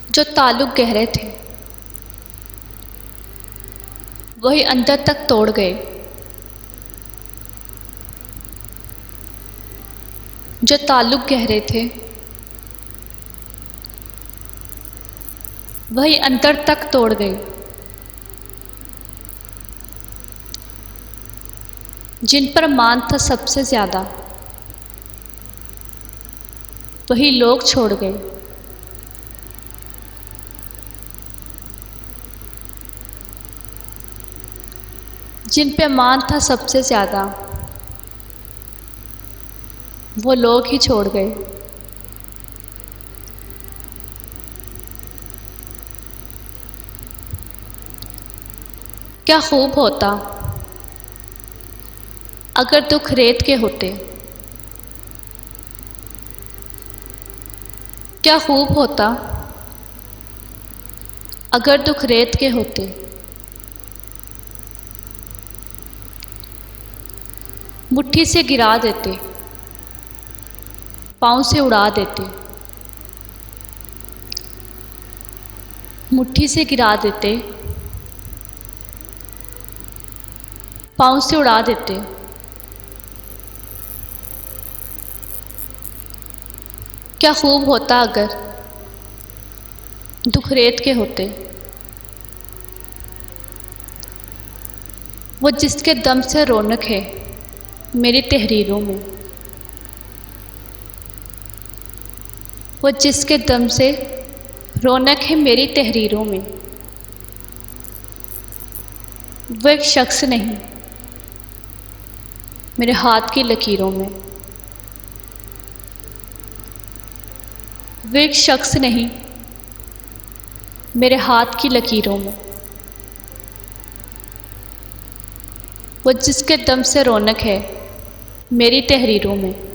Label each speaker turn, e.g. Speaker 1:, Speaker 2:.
Speaker 1: जो ताल्लुक गहरे थे वही अंदर तक तोड़ गए। जो ताल्लुक गहरे थे वही अंदर तक तोड़ गए। जिन पर मान था सबसे ज़्यादा वही लोग छोड़ गए। जिन पे मान था सबसे ज़्यादा वो लोग ही छोड़ गए। क्या खूब होता अगर दुख रेत के होते। क्या खूब होता अगर दुख रेत के होते। मुट्ठी से गिरा देते, पाँव से उड़ा देते। मुट्ठी से गिरा देते, पाँव से उड़ा देते। क्या खूब होता अगर दुख रेत के होते। वो जिसके दम से रौनक है मेरी तहरीरों में। वो जिसके दम से रौनक है मेरी तहरीरों में। वो एक शख्स नहीं मेरे हाथ की लकीरों में। वो एक शख्स नहीं मेरे हाथ की लकीरों में। वो जिसके दम से रौनक है मेरी तहरीरों में।